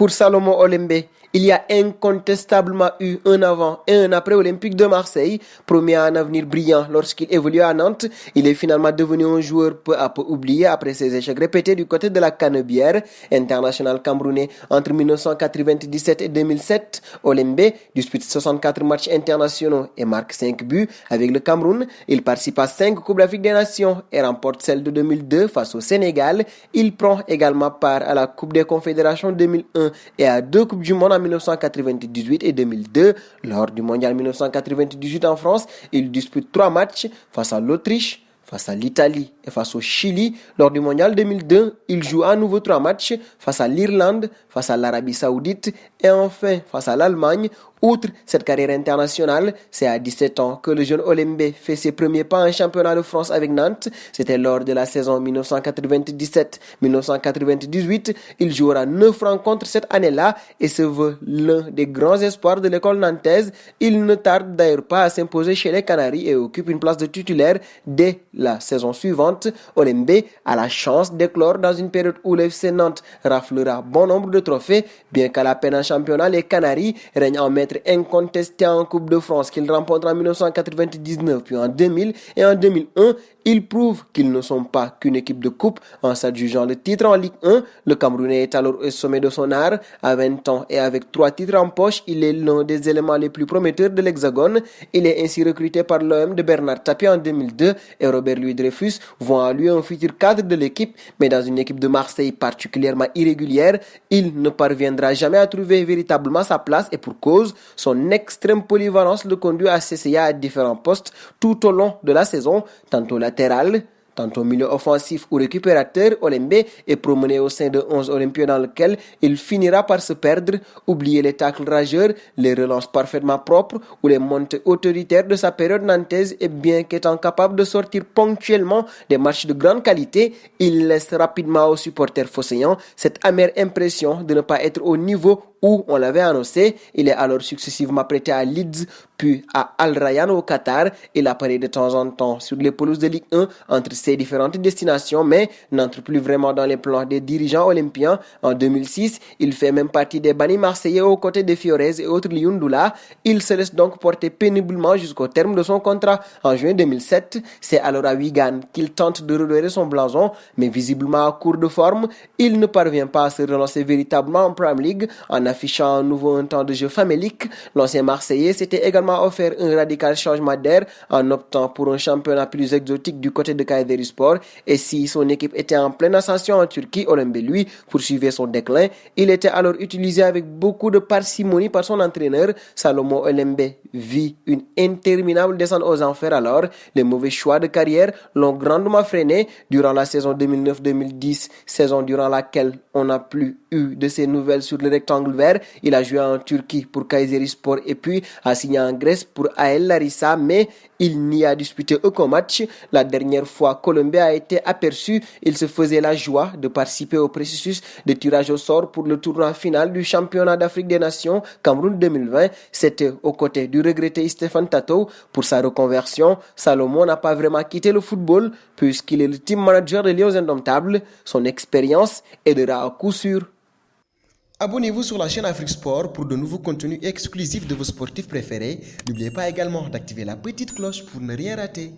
Pour Salomon Olembe, il y a incontestablement eu un avant et un après Olympique de Marseille. Promis à un avenir brillant lorsqu'il évoluait à Nantes, il est finalement devenu un joueur peu à peu oublié après ses échecs répétés du côté de la Canebière. International camerounais entre 1997 et 2007, Olembe dispute 64 matchs internationaux et marque 5 buts. Avec le Cameroun, il participe à 5 Coupes d'Afrique des Nations et remporte celle de 2002 face au Sénégal. Il prend également part à la Coupe des Confédérations 2001 et à 2 Coupes du Monde en 1998 et 2002. Lors du Mondial 1998 en France, il dispute 3 matchs face à l'Autriche, face à l'Italie et face au Chili. Lors du Mondial 2002, il joue à nouveau 3 matchs face à l'Irlande, face à l'Arabie Saoudite et enfin face à l'Allemagne. Outre cette carrière internationale, c'est à 17 ans que le jeune Olembe fait ses premiers pas en championnat de France avec Nantes. C'était lors de la saison 1997-1998. Il jouera 9 rencontres cette année-là et se veut l'un des grands espoirs de l'école nantaise. Il ne tarde d'ailleurs pas à s'imposer chez les Canaries et occupe une place de titulaire dès la saison suivante. Olembe a la chance d'éclore dans une période où le FC Nantes raflera bon nombre de trophées. Bien qu'à la peine en championnat, les Canaries règnent en maître incontesté en Coupe de France qu'il remporte en 1999 puis en 2000 et en 2001. Ils prouvent qu'ils ne sont pas qu'une équipe de coupe en s'adjugeant le titre en Ligue 1. Le Camerounais est alors au sommet de son art. À 20 ans et avec 3 titres en poche, il est l'un des éléments les plus prometteurs de l'Hexagone. Il est ainsi recruté par l'OM de Bernard Tapie en 2002 et Robert Louis Dreyfus voit en lui un futur cadre de l'équipe. Mais dans une équipe de Marseille particulièrement irrégulière, il ne parviendra jamais à trouver véritablement sa place et pour cause, son extrême polyvalence le conduit à s'essayer à différents postes tout au long de la saison, tantôt latéral, tantôt milieu offensif ou récupérateur. Olembe est promené au sein de 11 Olympiens dans lequel il finira par se perdre, oublier les tacles rageurs, les relances parfaitement propres ou les montées autoritaires de sa période nantaise. Et bien qu'étant capable de sortir ponctuellement des matchs de grande qualité, il laisse rapidement aux supporters phocéens cette amère impression de ne pas être au niveau où on l'avait annoncé. Il est alors successivement prêté à Leeds puis à Al Rayyan au Qatar. Il apparaît de temps en temps sur les pelouses de Ligue 1 entre ces différentes destinations mais n'entre plus vraiment dans les plans des dirigeants olympiens. En 2006, il fait même partie des bannis marseillais aux côtés de Fiorez et autres Liondoula. Il se laisse donc porter péniblement jusqu'au terme de son contrat en juin 2007. C'est alors à Wigan qu'il tente de redorer son blason mais visiblement à court de forme. Il ne parvient pas à se relancer véritablement en Premier League en affichant à nouveau un temps de jeu famélique. L'ancien Marseillais s'était également offert un radical changement d'air en optant pour un championnat plus exotique du côté de Kayserispor. Et si son équipe était en pleine ascension en Turquie, Olembe lui poursuivait son déclin. Il était alors utilisé avec beaucoup de parcimonie par son entraîneur. Salomon Olembe vit une interminable descente aux enfers alors. Les mauvais choix de carrière l'ont grandement freiné durant la saison 2009-2010, saison durant laquelle on n'a plus eu de ses nouvelles sur le rectangle vert. Il a joué en Turquie pour Kayserispor et puis a signé en Grèce pour AL Larissa, mais il n'y a disputé aucun match. La dernière fois qu'Olembe a été aperçu, il se faisait la joie de participer au processus de tirage au sort pour le tournoi final du championnat d'Afrique des Nations Cameroun 2020. C'était aux côtés du regretté Stéphane Tato. Pour sa reconversion, Salomon n'a pas vraiment quitté le football puisqu'il est le team manager des Lions Indomptables. Son expérience aidera à coup sûr. Abonnez-vous sur la chaîne Afrique Sport pour de nouveaux contenus exclusifs de vos sportifs préférés. N'oubliez pas également d'activer la petite cloche pour ne rien rater.